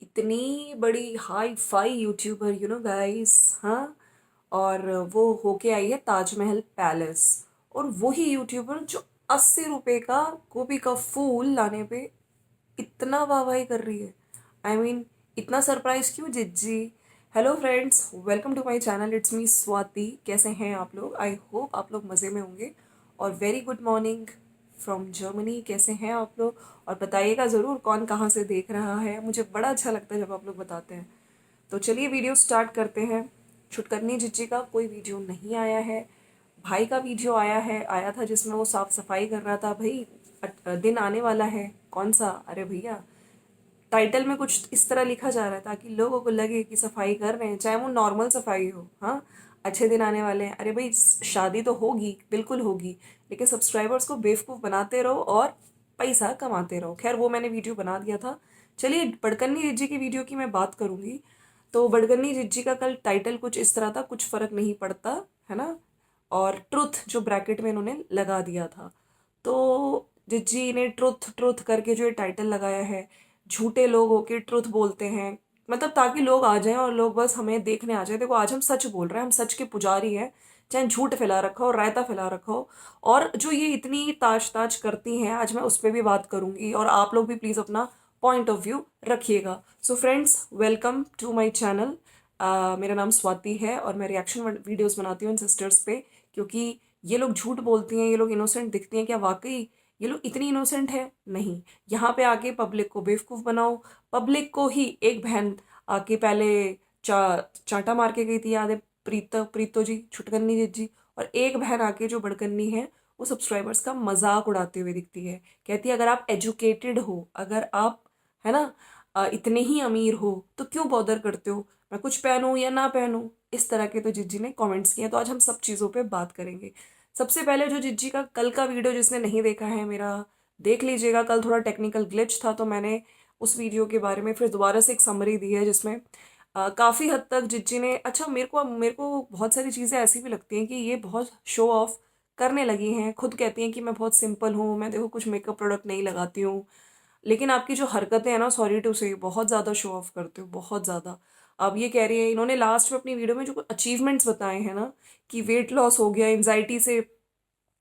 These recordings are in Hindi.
इतनी बड़ी हाई फाई यूट्यूबर गाइस। हाँ। और वो होके आई है ताजमहल पैलेस। और वही यूट्यूबर जो 80 रुपए का गोभी का फूल लाने पे इतना वाहवाही कर रही है। आई मीन इतना सरप्राइज क्यों जिज्जी। Hello friends, welcome to my channel. It's me Swati. कैसे हैं आप लोग? आई होप आप लोग मज़े में होंगे। और very good morning from Germany. कैसे हैं आप लोग? और बताइएगा ज़रूर कौन कहाँ से देख रहा है। मुझे बड़ा अच्छा लगता है जब आप लोग बताते हैं। तो चलिए वीडियो स्टार्ट करते हैं। छुटकरनी जिज्जी का कोई वीडियो नहीं आया है। भाई का वीडियो आया था जिसमें वो साफ सफाई कर रहा था। भाई दिन आने वाला है। कौन सा? अरे भैया, टाइटल में कुछ इस तरह लिखा जा रहा है ताकि लोगों को लगे कि सफाई कर रहे हैं, चाहे वो नॉर्मल सफाई हो। हाँ, अच्छे दिन आने वाले हैं। अरे भाई, शादी तो होगी, बिल्कुल होगी, लेकिन सब्सक्राइबर्स को बेवकूफ़ बनाते रहो और पैसा कमाते रहो। खैर, वो मैंने वीडियो बना दिया था। चलिए, बड़कन्नी जिज्जी की वीडियो की मैं बात करूंगी। तो बड़कन्नी जिज्जी का कल टाइटल कुछ इस तरह था, कुछ फर्क नहीं पड़ता, है ना। और ट्रुथ जो ब्रैकेट में इन्होंने लगा दिया था। तो जिज्जी ने ट्रुथ ट्रुथ करके जो ये टाइटल लगाया है, झूठे लोग होके ट्रुथ बोलते हैं, मतलब ताकि लोग आ जाएं और लोग बस हमें देखने आ जाए। देखो, आज हम सच बोल रहे हैं, हम सच के पुजारी हैं। चाहे झूठ फैला रखा हो, रायता फैला रखा हो। और जो ये इतनी ताज ताज करती हैं, आज मैं उस पर भी बात करूंगी। और आप लोग भी प्लीज़ अपना पॉइंट ऑफ व्यू रखिएगा। So friends, welcome to my channel. मेरा नाम स्वाति है और मैं रिएक्शन वीडियोस बनाती हूँ इन सिस्टर्स पे। क्योंकि ये लोग झूठ बोलती हैं, ये लोग इनोसेंट दिखती हैं, क्या वाकई ये लोग इतनी इनोसेंट है? नहीं। यहाँ पे आके पब्लिक को बेवकूफ़ बनाओ। पब्लिक को ही एक बहन आके पहले चांटा मार के गई थी, याद है? प्रीतो जी, छुटकन्नी जिज्जी। और एक बहन आके जो बड़कन्नी है, वो सब्सक्राइबर्स का मजाक उड़ाते हुए दिखती है। कहती है अगर आप एजुकेटेड हो, अगर आप, है ना, इतने ही अमीर हो तो क्यों बॉदर करते हो, मैं कुछ पहनूं या ना पहनूं। इस तरह के तो जिज्जी ने कमेंट्स किए। तो आज हम सब चीज़ों पे बात करेंगे। सबसे पहले जो जिज्जी का कल का वीडियो जिसने नहीं देखा है मेरा, देख लीजिएगा। कल थोड़ा टेक्निकल ग्लिच था तो मैंने उस वीडियो के बारे में फिर दोबारा से एक समरी दी है जिसमें काफ़ी हद तक जिज्जी ने, अच्छा, मेरे को बहुत सारी चीज़ें ऐसी भी लगती हैं कि ये बहुत शो ऑफ करने लगी हैं। खुद कहती हैं कि मैं बहुत सिंपल हूँ, मैं देखो कुछ मेकअप प्रोडक्ट नहीं लगाती हूँ। लेकिन आपकी जो हरकतें हैं ना, सॉरी टू से, बहुत ज़्यादा शो ऑफ करते हो, बहुत ज़्यादा। अब ये कह रही है, इन्होंने लास्ट में अपनी वीडियो में जो कुछ अचीवमेंट्स बताए हैं ना, कि वेट लॉस हो गया, एंजाइटी से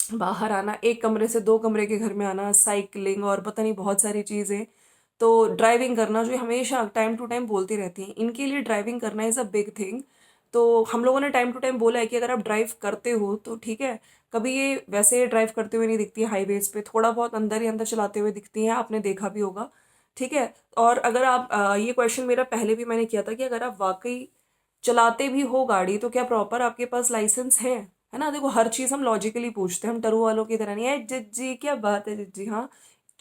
बाहर आना, एक कमरे से 2 कमरे के घर में आना, साइकिलिंग और पता नहीं बहुत सारी चीज़ें। तो ड्राइविंग करना, जो ये हमेशा टाइम टू टाइम बोलती रहती हैं, इनके लिए ड्राइविंग करना इज़ अ बिग थिंग। तो हम लोगों ने टाइम टू टाइम बोला है कि अगर आप ड्राइव करते हो तो ठीक है। कभी ये वैसे ड्राइव करते हुए नहीं दिखती है हाईवेज पे, थोड़ा बहुत अंदर ही अंदर चलाते हुए दिखती हैं, आपने देखा भी होगा। ठीक है। और अगर आप ये क्वेश्चन मेरा पहले भी मैंने किया था कि अगर आप वाकई चलाते भी हो गाड़ी तो क्या प्रॉपर आपके पास लाइसेंस है ना। देखो, हर चीज़ हम लॉजिकली पूछते हैं, हम टरू वालों की तरह नहीं है। जिज्जी क्या बात है जिज्जी, हाँ।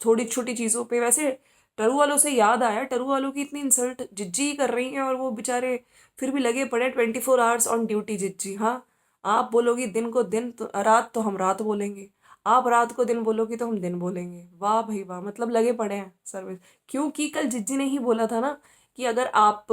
थोड़ी छोटी चीज़ों पे वैसे टरू वालों से याद आया, टरू वालों की इतनी इंसल्ट जिज्जी ही कर रही हैं और वो बेचारे फिर भी लगे पड़े 24 आवर्स ऑन ड्यूटी। जिज्जी, हाँ। आप बोलोगी दिन को दिन, तो रात तो हम रात बोलेंगे। आप रात को दिन बोलोगी तो हम दिन बोलेंगे। वाह भाई वाह, मतलब लगे पड़े हैं सर्विस। क्योंकि कल जिज्जी ने ही बोला था ना कि अगर आप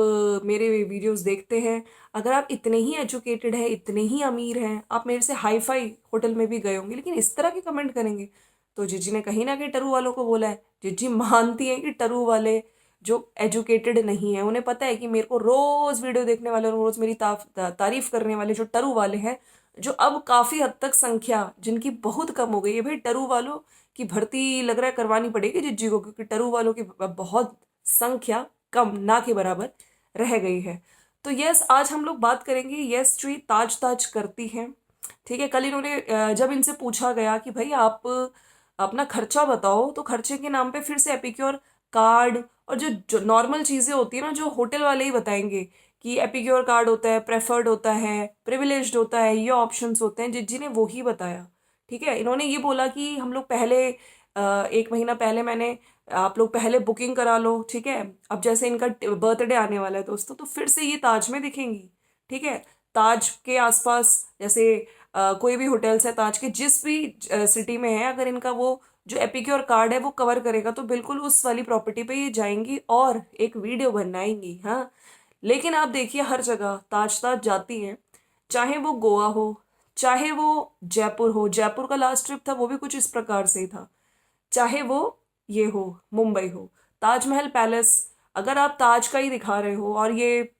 मेरे वीडियोस देखते हैं, अगर आप इतने ही एजुकेटेड हैं, इतने ही अमीर हैं, आप मेरे से हाई फाई होटल में भी गए होंगे, लेकिन इस तरह के कमेंट करेंगे। तो जिज्जी ने कहीं ना कहीं टरू वालों को बोला है। जिज्जी मानती है कि टरू वाले जो एजुकेटेड नहीं है, उन्हें पता है कि मेरे को रोज वीडियो देखने वाले और रोज मेरी तारीफ करने वाले जो टरू वाले हैं, जो अब काफी हद तक संख्या जिनकी बहुत कम हो गई है। भाई, टरू वालों की भर्ती लग रहा है करवानी पड़ेगी जिज्जी को, क्योंकि टरू वालों की बहुत संख्या कम ना के बराबर रह गई है। तो यस, आज हम लोग बात करेंगे यस ट्री ताज ताज करती हैं। ठीक है। कल इन्होंने जब इनसे पूछा गया कि भाई आप अपना खर्चा बताओ, तो खर्चे के नाम पे फिर से एपिक्योर कार्ड और जो नॉर्मल चीज़ें होती है ना, जो होटल वाले ही बताएंगे कि एपिक्योर कार्ड होता है, प्रेफर्ड होता है, प्रिविलेज्ड होता है, ये ऑप्शंस होते हैं। जिज्जी ने वो ही बताया। ठीक है। इन्होंने ये बोला कि हम लोग पहले 1 महीना पहले मैंने, आप लोग पहले बुकिंग करा लो। ठीक है। अब जैसे इनका बर्थडे आने वाला है दोस्तों, तो फिर से ये ताज में दिखेंगी। ठीक है। ताज के आसपास जैसे कोई भी होटल्स है ताज के जिस भी सिटी में है, अगर इनका वो जो एपिक्योर कार्ड है वो कवर करेगा तो बिल्कुल उस वाली प्रॉपर्टी पे ये जाएंगी और एक वीडियो बनाएंगी। हाँ। लेकिन आप देखिए, हर जगह ताज ताज जाती हैं, चाहे वो गोवा हो, चाहे वो जयपुर हो। जयपुर का लास्ट ट्रिप था वो भी कुछ इस प्रकार से ही था। चाहे वो ये हो मुंबई हो, ताजमहल पैलेस अगर आप ताज का ही दिखा रहे हो, और ये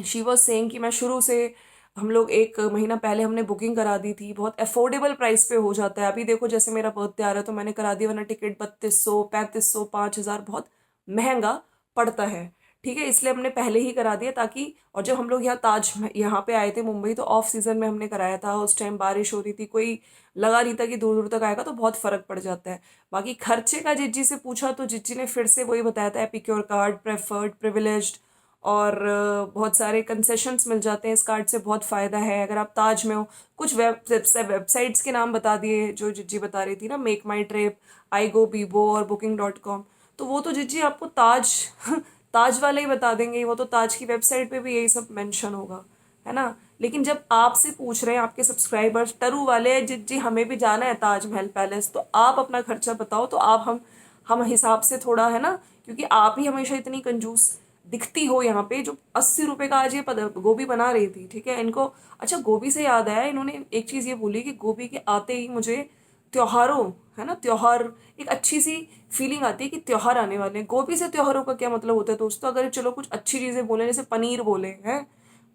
शी वॉज सेइंग कि मैं शुरू से, हम लोग 1 महीना पहले हमने बुकिंग करा दी थी, बहुत अफोर्डेबल प्राइस पे हो जाता है। अभी देखो जैसे मेरा बर्थडे आ रहा है तो मैंने करा दिया, वरना टिकट 3200 3500 5000 बहुत महंगा पड़ता है। ठीक है, इसलिए हमने पहले ही करा दिया ताकि, और जब हम लोग यहाँ पे आए थे मुंबई, तो ऑफ सीजन में हमने कराया था, उस टाइम बारिश हो रही थी, कोई लगा नहीं था कि दूर दूर तक आएगा, तो बहुत फर्क पड़ जाता है। बाकी खर्चे का जिज्जी से पूछा तो जिज्जी ने फिर से वही बताया था, एपिक्योर कार्ड, प्रेफर्ड, प्रिविलेज्ड, और बहुत सारे कंसेशंस मिल जाते हैं इस कार्ड से, बहुत फ़ायदा है अगर आप ताज में हो। कुछ वेबसाइट्स के नाम बता दिए जो जिज्जी बता रही थी ना, मेक माई ट्रिप, आई गो बीबो और booking.com, तो वो तो जिज्जी आपको ताज ताज वाले ही बता देंगे, वो तो ताज की वेबसाइट पे भी यही सब मेंशन होगा, है ना। लेकिन जब आपसे पूछ रहे हैं आपके सब्सक्राइबर्स टरू वाले, जिज्जी हमें भी जाना है ताजमहल पैलेस, तो आप अपना खर्चा बताओ, तो आप हम हिसाब से थोड़ा, है ना, क्योंकि आप ही हमेशा इतनी कंजूस दिखती हो यहाँ पे, जो 80 रुपए का आज ये गोभी बना रही थी, ठीक है इनको। अच्छा, गोभी से याद आया, इन्होंने एक चीज ये बोली कि गोभी के आते ही मुझे त्योहारों, है ना, त्योहार, एक अच्छी सी फीलिंग आती है कि त्योहार आने वाले हैं। गोभी से त्योहारों का क्या मतलब होता है दोस्तों? अगर चलो कुछ अच्छी चीजें बोले, जैसे पनीर बोले हैं,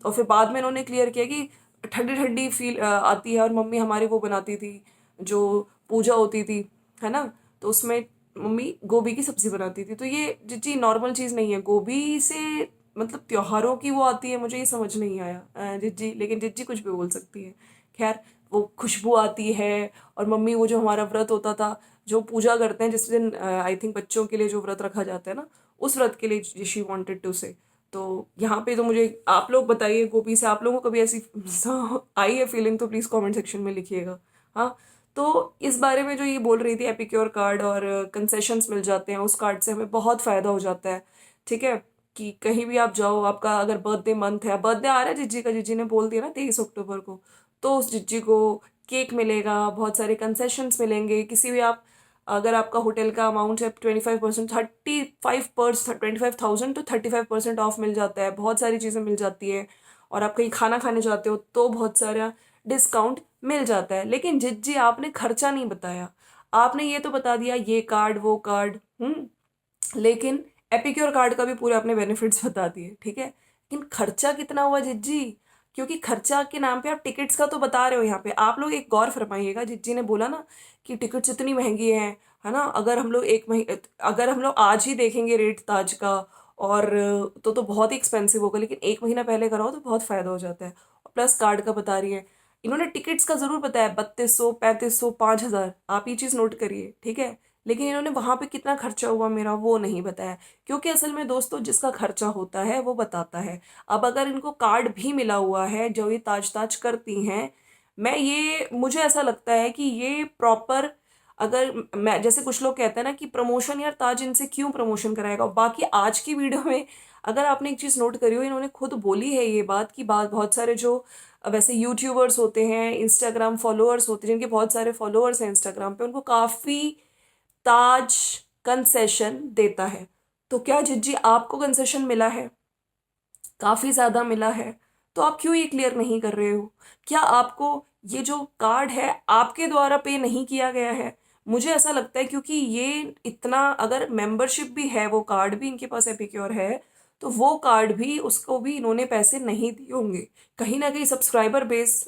तो फिर बाद में इन्होंने क्लियर किया कि ठंडी ठंडी फील आती है, और मम्मी हमारी वो बनाती थी जो पूजा होती थी, है ना, तो उसमें मम्मी गोभी की सब्जी बनाती थी। तो ये जिज्जी नॉर्मल चीज़ नहीं है, गोभी से मतलब त्योहारों की वो आती है, मुझे ये समझ नहीं आया जिज्जी, लेकिन जिज्जी कुछ भी बोल सकती है। खैर, वो खुशबू आती है, और मम्मी वो जो हमारा व्रत होता था, जो पूजा करते हैं जिस दिन, आई थिंक बच्चों के लिए जो व्रत रखा जाता है ना, उस व्रत के लिए शी वांटेड टू से। तो यहाँ पे तो मुझे आप लोग बताइए, गोपी से आप लोगों को कभी ऐसी आई है फीलिंग, तो प्लीज़ कमेंट सेक्शन में लिखिएगा। हाँ, तो इस बारे में जो ये बोल रही थी, एपिक्योर कार्ड और कंसेशंस मिल जाते हैं उस कार्ड से, हमें बहुत फ़ायदा हो जाता है। ठीक है, कि कहीं भी आप जाओ, आपका अगर बर्थडे मंथ है, बर्थडे आ रहा है जिज्जी का, जिज्जी ने बोल दिया ना 23 अक्टूबर को, तो उस जिज्जी को केक मिलेगा, बहुत सारे कंसेशंस मिलेंगे। किसी भी आप, अगर आपका होटल का अमाउंट है 25%, 35% 25,000 to 35% ऑफ मिल जाता है, बहुत सारी चीज़ें मिल जाती है। और आप कहीं खाना खाने जाते हो तो बहुत सारा डिस्काउंट मिल जाता है। लेकिन जिज्जी आपने खर्चा नहीं बताया, आपने ये तो बता दिया ये कार्ड वो कार्ड, लेकिन एपिक्योर कार्ड का भी पूरे अपने बेनिफिट्स बता दिए, ठीक है, लेकिन खर्चा कितना हुआ जिज्जी? क्योंकि खर्चा के नाम पे आप टिकट्स का तो बता रहे हो यहाँ पे, आप लोग एक गौर फरमाइएगा, जिज्जी ने बोला ना कि टिकट्स इतनी महंगी हैं, है ना, अगर हम लोग अगर हम लोग आज ही देखेंगे रेट ताज का, और तो बहुत ही एक्सपेंसिव होगा, लेकिन 1 महीना पहले कराओ तो बहुत फायदा हो जाता है। प्लस कार्ड का बता रही है, इन्होंने टिकट्स का जरूर बताया 3200 3500 5000, आप ये चीज़ नोट करिए, ठीक है, लेकिन इन्होंने वहां पे कितना खर्चा हुआ मेरा वो नहीं बताया। क्योंकि असल में दोस्तों जिसका खर्चा होता है वो बताता है। अब अगर इनको कार्ड भी मिला हुआ है जो ये ताज ताज करती हैं, मुझे ऐसा लगता है कि ये प्रॉपर, अगर मैं, जैसे कुछ लोग कहते हैं ना कि प्रमोशन, यार ताज इनसे क्यों प्रमोशन कराएगा। और बाकी आज की वीडियो में अगर आपने एक चीज़ नोट करी हो, इन्होंने खुद बोली है ये बात की, बात बहुत सारे जो वैसे यूट्यूबर्स होते हैं, इंस्टाग्राम फॉलोअर्स होते हैं, जिनके बहुत सारे फॉलोअर्स हैं इंस्टाग्राम पे, उनको काफ़ी ताज कंसेशन देता है। तो क्या जिज्जी आपको कंसेशन मिला है? काफी ज्यादा मिला है, तो आप क्यों ये क्लियर नहीं कर रहे हो? क्या आपको ये जो कार्ड है आपके द्वारा पे नहीं किया गया है? मुझे ऐसा लगता है, क्योंकि ये इतना, अगर मेंबरशिप भी है, वो कार्ड भी इनके पास एपिक्योर है, तो वो कार्ड भी, उसको भी इन्होंने पैसे नहीं दिए होंगे। कहीं ना कहीं सब्सक्राइबर बेस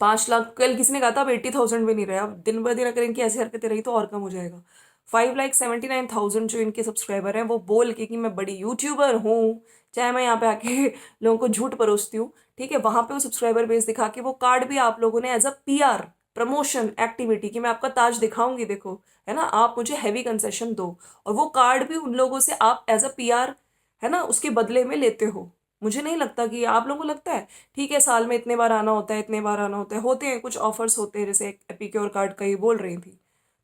5 लाख, कल किसी ने कहा था अब 80,000 भी नहीं रहे, अब दिन ब दिन अगर इनकी ऐसी हरकतें रही तो और कम हो जाएगा। 5,79,000 जो इनके सब्सक्राइबर हैं, वो बोल के कि मैं बड़ी यूट्यूबर हूँ, चाहे मैं यहाँ पे आके लोगों को झूठ परोसती हूँ, ठीक है, वहां पे वो सब्सक्राइबर बेस दिखा के वो कार्ड भी आप लोगों ने as a PR promotion activity कि मैं आपका ताज दिखाऊंगी, देखो, है ना, आप मुझे हैवी कंसेशन दो, और वो कार्ड भी उन लोगों से आप एज अ पीआर, है ना, उसके बदले में लेते हो। मुझे नहीं लगता कि आप लोगों को लगता है, ठीक है, साल में इतने बार आना होता है, इतने बार आना होता है, होते हैं कुछ ऑफर्स होते हैं, जैसे एपिक्योर कार्ड का ही बोल रही थी,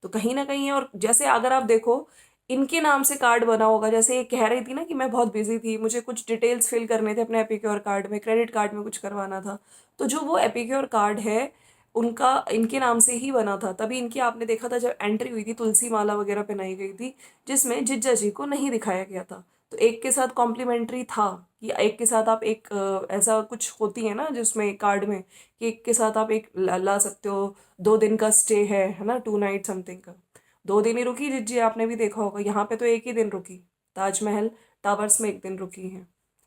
तो कहीं ना कहीं है। और जैसे अगर आप देखो, इनके नाम से कार्ड बना होगा, जैसे ये कह रही थी ना कि मैं बहुत बिजी थी, मुझे कुछ डिटेल्स फिल करने थे अपने एपिक्योर कार्ड में, क्रेडिट कार्ड में कुछ करवाना था, तो जो वो एपिक्योर कार्ड है उनका इनके नाम से ही बना था। तभी इनकी आपने देखा था जब एंट्री हुई थी, तुलसी माला वगैरह पहनाई गई थी, जिसमें जिज्जा जी को नहीं दिखाया गया था, तो एक के साथ कॉम्प्लीमेंट्री था, कि एक के साथ आप एक ऐसा कुछ होती है ना जिसमें कार्ड में, कि एक के साथ आप एक ला सकते हो, 2 दिन का स्टे है ना, 2 नाइट समथिंग का। 2 दिन ही रुकी जिज्जी, आपने भी देखा होगा, यहाँ पे तो एक ही दिन रुकी, ताजमहल टावर्स में एक दिन रुकी हैं,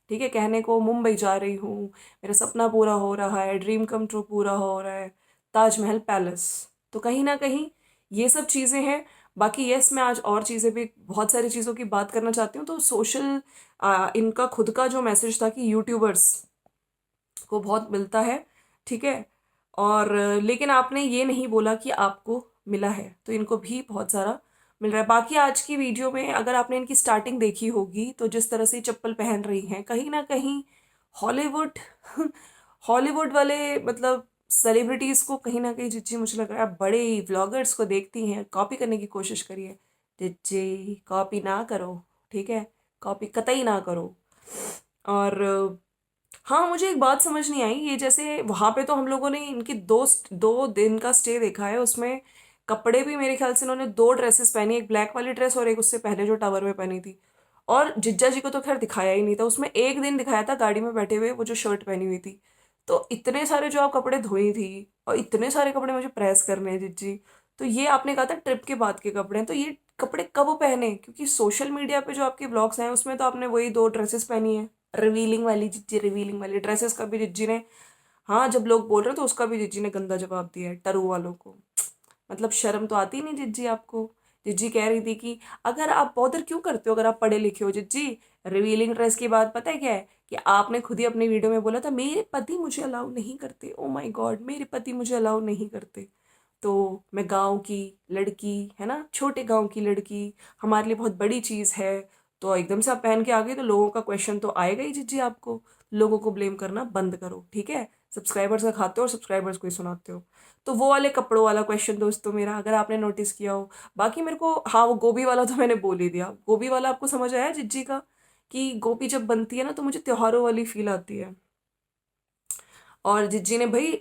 ठीक है, कहने को मुंबई जा रही हूँ, मेरा सपना पूरा हो रहा है, ड्रीम कम ट्रू पूरा हो रहा है, ताजमहल पैलेस। तो कहीं ना कहीं ये सब चीज़ें हैं। बाकी यस, मैं आज और चीज़ें भी, बहुत सारी चीज़ों की बात करना चाहती हूँ। तो सोशल इनका खुद का जो मैसेज था कि यूट्यूबर्स को बहुत मिलता है, ठीक है, और लेकिन आपने ये नहीं बोला कि आपको मिला है, तो इनको भी बहुत सारा मिल रहा है। बाकी आज की वीडियो में अगर आपने इनकी स्टार्टिंग देखी होगी तो जिस तरह से चप्पल पहन रही हैं, कहीं ना कहीं हॉलीवुड हॉलीवुड वाले मतलब सेलिब्रिटीज को कहीं ना कहीं जिज्जी, मुझे लग रहा है बड़े व्लॉगर्स को देखती हैं, कॉपी करने की कोशिश करिए। जिज्जी कॉपी ना करो, ठीक है, कॉपी कतई ना करो। और हाँ, मुझे एक बात समझ नहीं आई, ये जैसे वहां पे तो हम लोगों ने इनकी दो दिन का स्टे देखा है, उसमें कपड़े भी मेरे ख्याल से इन्होंने दो ड्रेसेस पहनी, एक ब्लैक वाली ड्रेस और एक उससे पहले जो टावर में पहनी थी। और जिज्जा जी को तो खैर दिखाया ही नहीं था, उसमें एक दिन दिखाया था गाड़ी में बैठे हुए वो जो शर्ट पहनी हुई थी। तो इतने सारे जो आप कपड़े धोई थी और इतने सारे कपड़े मुझे प्रेस करने हैं जिज्जी। तो ये आपने कहा था ट्रिप के बाद के कपड़े हैं, तो ये कपड़े कब पहने? क्योंकि सोशल मीडिया पे जो आपके ब्लॉग्स हैं उसमें तो आपने वही दो ड्रेसेस पहनी है, रिवीलिंग वाली जिज्जी, रिवीलिंग वाली ड्रेसेस का भी जिज्जी ने, हाँ जब लोग बोल रहे तो उसका भी जिज्जी ने गंदा जवाब दिया है टरू वालों को। मतलब शर्म तो आती नहीं जिज्जी आपको? जिज्जी कह रही थी कि अगर आप बॉदर क्यों करते हो अगर आप पढ़े लिखे हो जिज्जी। रिवीलिंग ड्रेस की बात पता है क्या है, कि आपने खुद ही अपनी वीडियो में बोला था मेरे पति मुझे अलाउ नहीं करते, ओ माय गॉड, मेरे पति मुझे अलाउ नहीं करते। तो मैं गांव की लड़की, है ना, छोटे गांव की लड़की, हमारे लिए बहुत बड़ी चीज़ है। तो एकदम से आप पहन के आ गए तो लोगों का क्वेश्चन तो आएगा ही जिज्जी आपको। लोगों को ब्लेम करना बंद करो, ठीक है? सब्सक्राइबर्स का खाते हो और सब्सक्राइबर्स को ही सुनाते हो। तो वो वाले कपड़ों वाला क्वेश्चन दोस्तों मेरा, अगर आपने नोटिस किया हो। बाकी मेरे को, हाँ, वो गोभी वाला तो मैंने बोल ही दिया। गोभी वाला आपको समझ आया जिज्जी का, कि गोभी जब बनती है ना तो मुझे त्योहारों वाली फील आती है। और जिज्जी ने भाई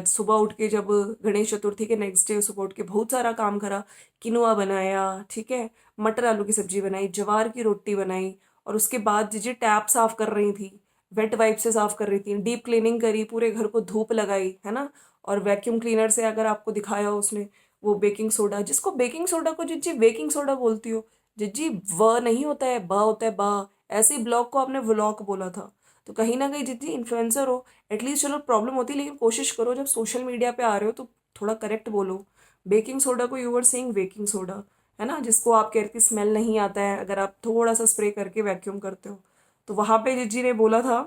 सुबह उठ के, जब गणेश चतुर्थी के नेक्स्ट डे सुबह उठ के बहुत सारा काम करा। किनुआ बनाया, ठीक है, मटर आलू की सब्जी बनाई, जवार की रोटी बनाई, और उसके बाद जिज्जी टैप साफ कर रही थी, वेट वाइप से साफ कर रही थी, डीप क्लीनिंग करी, पूरे घर को धूप लगाई, है ना। और वैक्यूम क्लीनर से अगर आपको दिखाया हो उसने, वो बेकिंग सोडा, जिसको बेकिंग सोडा को जिज्जी बेकिंग सोडा बोलती हो, जिज्जी व नहीं होता है, ब होता है, बा। ऐसे ब्लॉग को आपने व्लॉग बोला था। तो कहीं ना कहीं जितनी इन्फ्लुएंसर हो, एटलीस्ट चलो प्रॉब्लम होती है लेकिन कोशिश करो जब सोशल मीडिया पे आ रहे हो तो थोड़ा करेक्ट बोलो। बेकिंग सोडा को यूवर सेइंग बेकिंग सोडा, है ना, जिसको आप कहते स्मेल नहीं आता है अगर आप थोड़ा सा स्प्रे करके वैक्यूम करते हो। तो वहाँ पे जिज्जी ने बोला था।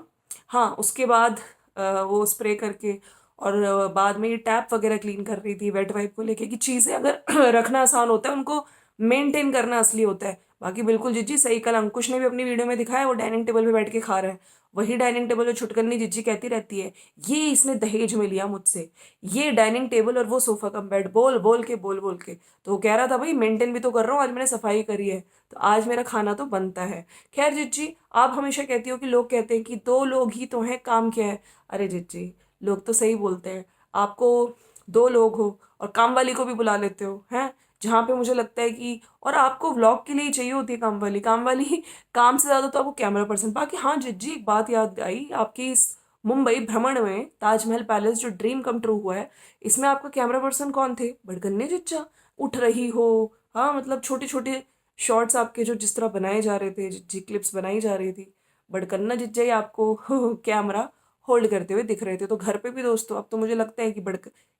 हाँ, उसके बाद वो स्प्रे करके, और बाद में ये टैप वगैरह क्लीन कर रही थी वेट वाइप को लेके, कि चीज़ें अगर रखना आसान होता है उनको मेंटेन करना असली होता है। बाकी बिल्कुल जिज्जी सही, कल अंकुश ने भी अपनी वीडियो में दिखाया, वो डाइनिंग टेबल पे बैठ के खा रहा है। वही डाइनिंग टेबल जो छुटकन्नी जिज्जी कहती रहती है, ये इसने दहेज में लिया मुझसे, ये डाइनिंग टेबल और वो सोफा कम बेड, बोल बोल के, बोल बोल के। तो वो कह रहा था भाई मेंटेन भी तो कर रहा हूँ, आज मैंने सफाई करी है तो आज मेरा खाना तो बनता है। खैर जिज्जी, आप हमेशा कहती हो कि लोग कहते हैं कि दो लोग ही तो हैं, काम क्या है। अरे जिज्जी, लोग तो सही बोलते हैं। आपको दो लोग हो और काम वाली को भी बुला लेते हो, हैं, जहाँ पे मुझे लगता है कि, और आपको व्लॉग के लिए ही चाहिए होती है काम वाली, काम वाली काम से ज़्यादा तो आपको कैमरा पर्सन। बाकी हाँ जिज्जी, एक बात याद आई, आपकी इस मुंबई भ्रमण में ताजमहल पैलेस जो ड्रीम कम ट्रू हुआ है, इसमें आपका कैमरा पर्सन कौन थे? बड़गन्ने जिज्जा। उठ रही हो, हाँ, मतलब छोटे छोटे शॉर्ट्स आपके जो जिस तरह बनाए जा रहे थे, जिज्जी क्लिप्स बनाई जा रही थी, बड़कन्ना जिज्जा ही आपको कैमरा होल्ड करते हुए दिख रहे थे। तो घर पे भी दोस्तों अब तो मुझे लगता है कि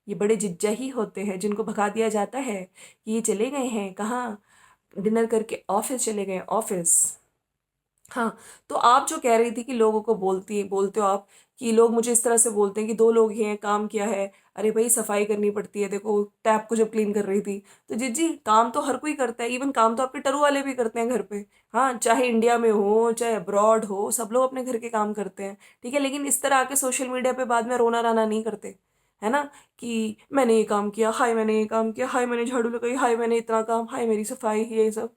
ये बड़े जिज्जा ही होते हैं जिनको भगा दिया जाता है कि ये चले गए हैं कहाँ, डिनर करके ऑफिस चले गए, ऑफिस। हाँ, तो आप जो कह रही थी कि लोगों को बोलते हो आप, कि लोग मुझे इस तरह से बोलते हैं कि दो लोग ही हैं, काम क्या है। अरे भाई सफाई करनी पड़ती है, देखो टैप को जब क्लीन कर रही थी। तो जी काम तो हर कोई करता है, इवन काम तो आपके टरू वाले भी करते हैं घर पे। हाँ, चाहे इंडिया में हो चाहे अब्रॉड हो, सब लोग अपने घर के काम करते हैं, ठीक है, लेकिन इस तरह आके सोशल मीडिया पे बाद में रोना राना नहीं करते, है ना, कि मैंने ये काम किया, हाय मैंने ये काम किया, हाय मैंने झाड़ू लगाई, हाय मैंने इतना काम, हाय मेरी सफाई, ये सब।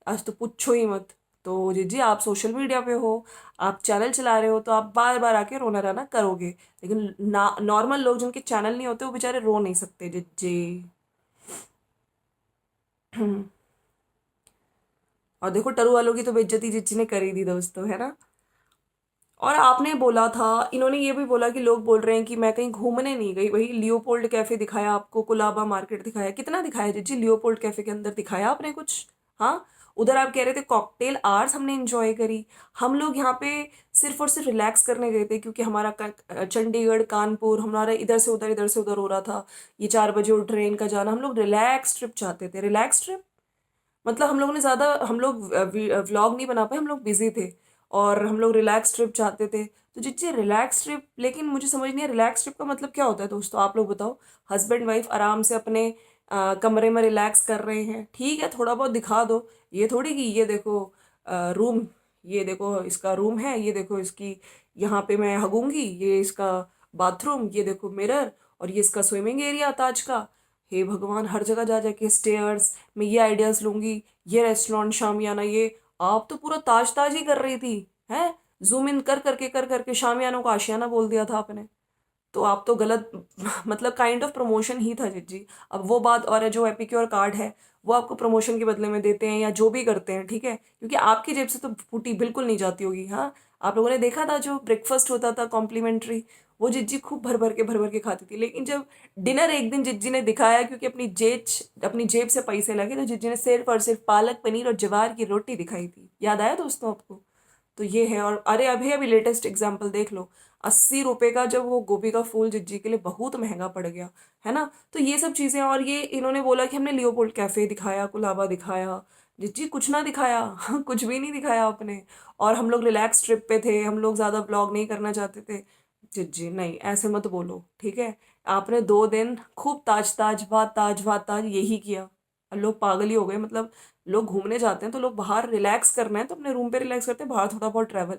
आज तो पूछो ही मत। तो जी आप सोशल मीडिया पे हो, आप चैनल चला रहे हो, तो आप बार बार आके रोना राना करोगे, लेकिन ना, नॉर्मल लोग जिनके चैनल नहीं होते वो बेचारे रो नहीं सकते जी जी। और देखो टरू वालों की तो बेइज्जती जिज्जी ने करी दी दोस्तों, है ना। और आपने बोला था, इन्होंने ये भी बोला कि लोग बोल रहे हैं कि मैं कहीं घूमने नहीं गई, वही लियोपोल्ड कैफे दिखाया आपको, कुलाबा मार्केट दिखाया, कितना दिखाया जिज्जी, लियोपोल्ड कैफे के अंदर दिखाया आपने कुछ? हाँ, उधर आप कह रहे थे कॉकटेल आवर्स हमने एंजॉय करी। हम लोग यहाँ पे सिर्फ और सिर्फ रिलैक्स करने गए थे, क्योंकि हमारा चंडीगढ़ कानपुर हमारा इधर से उधर हो रहा था। ये 4 बजे उठ ट्रेन का जाना, हम लोग रिलैक्स ट्रिप चाहते थे। रिलैक्स ट्रिप मतलब हम लोगों ने ज़्यादा, हम लोग व्लॉग नहीं बना पाए, हम लोग बिजी थे और हम लोग रिलैक्स ट्रिप चाहते थे। तो जिससे रिलैक्स ट्रिप, लेकिन मुझे समझ नहीं है रिलैक्स ट्रिप का मतलब क्या होता है दोस्तों, आप लोग बताओ। हस्बैंड वाइफ आराम से अपने कमरे में रिलैक्स कर रहे हैं, ठीक है, थोड़ा बहुत दिखा दो। ये थोड़ी कि ये देखो रूम, ये देखो इसका रूम है, ये देखो इसकी, यहाँ पे मैं हगूंगी, ये इसका बाथरूम, ये देखो मिरर, और ये इसका स्विमिंग एरिया ताज का। हे भगवान, हर जगह जा जाके स्टेयर्स में ये आइडियाज लूंगी, ये रेस्टोरेंट शामियाना, ये आप तो पूरा ताज ताज ही कर रही थी। हैं, जूम इन कर करके शामियाना को आशियाना बोल दिया था आपने। तो आप तो गलत मतलब काइंड ऑफ प्रमोशन ही था जिज्जी। अब वो बात और है, जो एपिक्योर कार्ड है वो आपको प्रमोशन के बदले में देते हैं या जो भी करते हैं, ठीक है, क्योंकि आपकी जेब से तो फूटी बिल्कुल नहीं जाती होगी। हाँ, आप लोगों ने देखा था जो ब्रेकफास्ट होता था कॉम्प्लीमेंट्री, वो जिज्जी खूब भर भर के खाती थी। लेकिन जब डिनर एक दिन जिज्जी ने दिखाया, क्योंकि अपनी जेब से पैसे लगे, तो जिज्जी ने सिर्फ और सिर्फ पालक पनीर और ज्वार की रोटी दिखाई थी। याद आया दोस्तों आपको? तो ये है। और अरे अभी अभी लेटेस्ट एग्जाम्पल देख लो, 80 रुपए का जब वो गोभी का फूल जिज्जी के लिए बहुत महंगा पड़ गया, है ना। तो ये सब चीज़ें, और ये इन्होंने बोला कि हमने लियोपोल्ड कैफे दिखाया, कुलाबा दिखाया, जिज्जी कुछ ना दिखाया कुछ भी नहीं दिखाया आपने। और हम लोग रिलैक्स ट्रिप पे थे, हम लोग ज़्यादा ब्लॉग नहीं करना चाहते थे। जिज्जी नहीं, ऐसे मत बोलो, ठीक है। आपने 2 दिन खूब ताज ताज बात ताज यही किया, और लोग पागल ही हो गए। मतलब लोग घूमने जाते हैं तो लोग बाहर रिलैक्स करना है तो अपने रूम पे रिलैक्स करते हैं, बाहर थोड़ा बहुत ट्रैवल।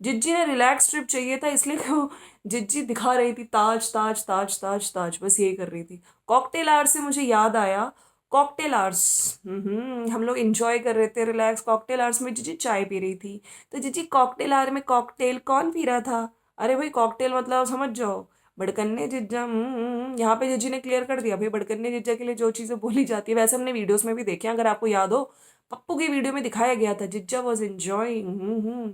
जिज्जी ने रिलैक्स ट्रिप चाहिए था, इसलिए कि वो जिज्जी दिखा रही थी ताज ताज ताज ताज ताज, बस यही कर रही थी। कॉकटेल आवर्स से मुझे याद आया, कॉकटेल आवर्स, हम लोग इंजॉय कर रहे थे रिलैक्स। कॉकटेल आवर्स में जिज्जी चाय पी रही थी, तो जिज्जी कॉकटेल आवर में कॉकटेल कौन पी रहा था? अरे भाई कॉकटेल मतलब समझ जाओ, बड़कन्ने जिज्जा। यहाँ पे जिज्जी ने क्लियर कर दिया भाई, बड़कन्ने जिज्जा के लिए जो चीज़ें बोली जाती है, वैसे हमने वीडियोस में भी देखे हैं, अगर आपको याद हो पप्पू की वीडियो में दिखाया गया था, जिज्जा वॉज एंजॉइंग।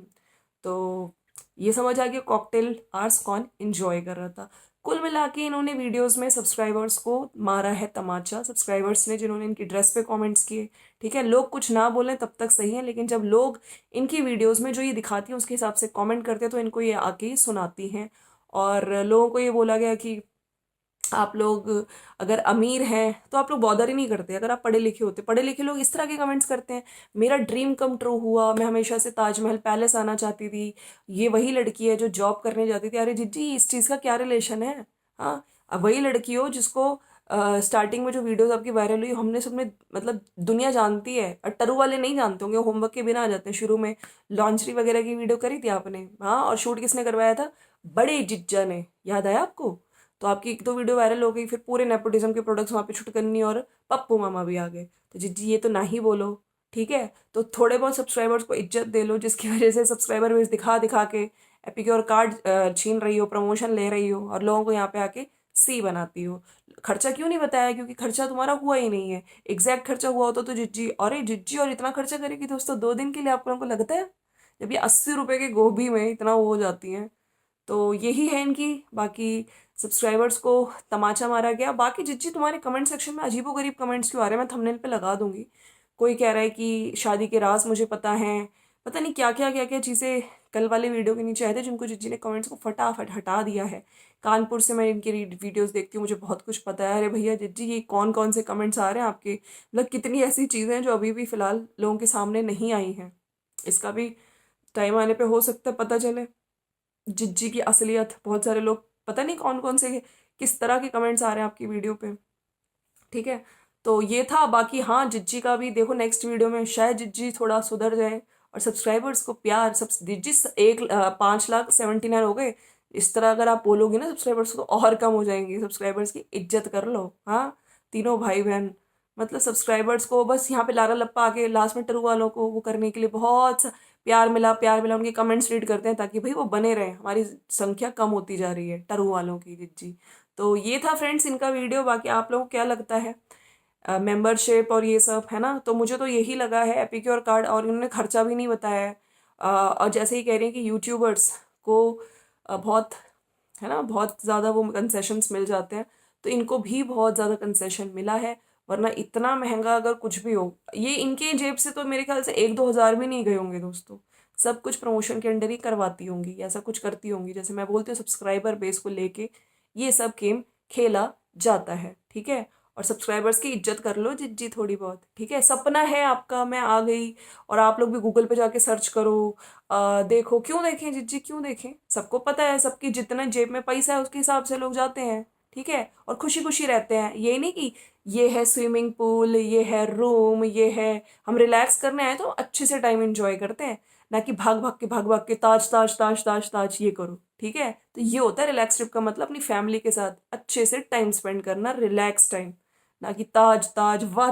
तो ये समझ आ गया कॉकटेल आवर्स कौन एंजॉय कर रहा था। कुल मिला के इन्होंने वीडियोस में सब्सक्राइबर्स को मारा है तमाचा, सब्सक्राइबर्स ने, जिन्होंने इनकी ड्रेस पे कमेंट्स किए। ठीक है, लोग कुछ ना बोलें तब तक सही है, लेकिन जब लोग इनकी वीडियोस में जो ये दिखाती हैं उसके हिसाब से कमेंट करते हैं तो इनको ये आके सुनाती हैं। और लोगों को ये बोला गया कि आप लोग अगर अमीर हैं तो आप लोग बॉदर ही नहीं करते, अगर आप पढ़े लिखे होते। पढ़े लिखे लोग इस तरह के कमेंट्स करते हैं, मेरा ड्रीम कम ट्रू हुआ, मैं हमेशा से ताजमहल पैलेस आना चाहती थी, ये वही लड़की है जो जॉब करने जाती थी। अरे जिज्जी, इस चीज़ का क्या रिलेशन है? हाँ, अब वही लड़की हो जिसको स्टार्टिंग में जो वीडियोस आपकी वायरल हुई, हमने सबने, मतलब दुनिया जानती है, और टरू वाले नहीं जानते होंगे, होमवर्क के बिना आ जाते हैं। शुरू में लॉन्चरी वगैरह की वीडियो करी थी आपने, हाँ, और शूट किसने करवाया था? बड़े जिज्जा ने, याद आया आपको? तो आपकी 1-2 वीडियो वायरल हो गई, फिर पूरे नेपोटिज्म के प्रोडक्ट्स वहाँ पे शूट करनी, और पप्पू मामा भी आ गए। तो जी ये तो ना ही बोलो, ठीक है। तो थोड़े बहुत सब्सक्राइबर्स को इज्जत दे लो, जिसकी वजह से सब्सक्राइबर बेस दिखा दिखा के एपिक्योर कार्ड छीन रही हो, प्रमोशन ले रही हो, और लोगों को यहाँ पे आके सी बनाती हो। खर्चा क्यों नहीं बताया? क्योंकि खर्चा तुम्हारा हुआ ही नहीं है। एग्जैक्ट खर्चा हुआ होता तो जिज्जी, अरे जिज्जी और इतना खर्चा करेगी दोस्तों 2 दिन के लिए, आप लोगों को लगता है? जब ये 80 रुपए के गोभी में इतना वो हो जाती हैं। तो यही है इनकी। बाकी सब्सक्राइबर्स को तमाचा मारा गया। बाकी जिज्जी तुम्हारे कमेंट सेक्शन में अजीबोगरीब कमेंट्स क्यों आ रहे हैं? मैं थंबनेल पे लगा दूंगी। कोई कह रहा है कि शादी के राज मुझे पता है, पता नहीं क्या क्या चीज़ें कल वाले वीडियो के नीचे आए थे, जिनको जिज्जी ने कमेंट्स को फटाफट हटा दिया है। कानपुर से मैं इनकी वीडियोस देखती हूँ, मुझे बहुत कुछ पता है। अरे भैया जिज्जी, ये कौन कौन से कमेंट्स आ रहे हैं आपके? मतलब कितनी ऐसी चीज़ें हैं जो अभी भी फ़िलहाल लोगों के सामने नहीं आई हैं। इसका भी टाइम आने पे हो सकता है पता चले जिज्जी की असलियत। बहुत सारे लोग पता नहीं कौन कौन से किस तरह के कमेंट्स आ रहे हैं आपकी वीडियो पे, ठीक है। तो ये था। बाकी हाँ, जिज्जी का भी देखो नेक्स्ट वीडियो में, शायद जिज्जी थोड़ा सुधर जाए और सब्सक्राइबर्स को प्यार, सब जिज्जी 5,79,000 हो गए। इस तरह अगर आप बोलोगे ना सब्सक्राइबर्स को, तो और कम हो जाएंगे सब्सक्राइबर्स की इज्जत कर लो। हाँ, तीनों भाई बहन, मतलब सब्सक्राइबर्स को बस यहाँ पे लारा लप्पा आके लास्ट में टरू वालों को वो करने के लिए बहुत सा प्यार मिला, उनके कमेंट्स रीड करते हैं ताकि भाई वो बने रहें। हमारी संख्या कम होती जा रही है टरू वालों की, जिज्जी। तो ये था फ्रेंड्स इनका वीडियो। बाकी आप लोगों को क्या लगता है? मेंबरशिप और ये सब, है ना। तो मुझे तो यही लगा है एपिक्योर कार्ड, और इन्होंने खर्चा भी नहीं बताया है। और जैसे ही कह रही हैं कि यूट्यूबर्स को बहुत, है ना, बहुत ज़्यादा वो कंसेशंस मिल जाते हैं, तो इनको भी बहुत ज़्यादा कंसेशन मिला है। वरना इतना महंगा अगर कुछ भी हो, ये इनके जेब से तो मेरे ख्याल से 1-2 हज़ार भी नहीं गए होंगे दोस्तों। सब कुछ प्रमोशन के अंडर ही करवाती होंगी, ऐसा कुछ करती होंगी। जैसे मैं बोलती हूँ, सब्सक्राइबर बेस को लेके ये सब गेम खेला जाता है, ठीक है। और सब्सक्राइबर्स की इज्जत कर लो जिज्जी थोड़ी बहुत, ठीक है। सपना है आपका मैं आ गई, और आप लोग भी गूगल पे जाके सर्च करो, देखो। क्यों देखें जिज्जी, क्यों देखें? सबको पता है, सबकी जितना जेब में पैसा है उसके हिसाब से लोग जाते हैं, ठीक है। और खुशी खुशी रहते हैं, ये नहीं कि ये है स्विमिंग पूल, ये है रूम, ये है। हम रिलैक्स करने आए तो अच्छे से टाइम एंजॉय करते हैं, ना कि भाग भाग के ताज ताज ताज ताज ताज ये करो, ठीक है। तो ये होता है रिलैक्स ट्रिप का मतलब, अपनी फैमिली के साथ अच्छे से टाइम स्पेंड करना, रिलैक्स टाइम, ना कि ताज ताज वाह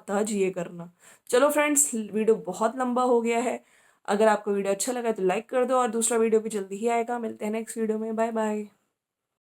ताज ये करना। चलो फ्रेंड्स, वीडियो बहुत लंबा हो गया है। अगर आपको वीडियो अच्छा लगा तो लाइक कर दो, और दूसरा वीडियो भी जल्दी ही आएगा। मिलते हैं नेक्स्ट वीडियो में, बाय बाय।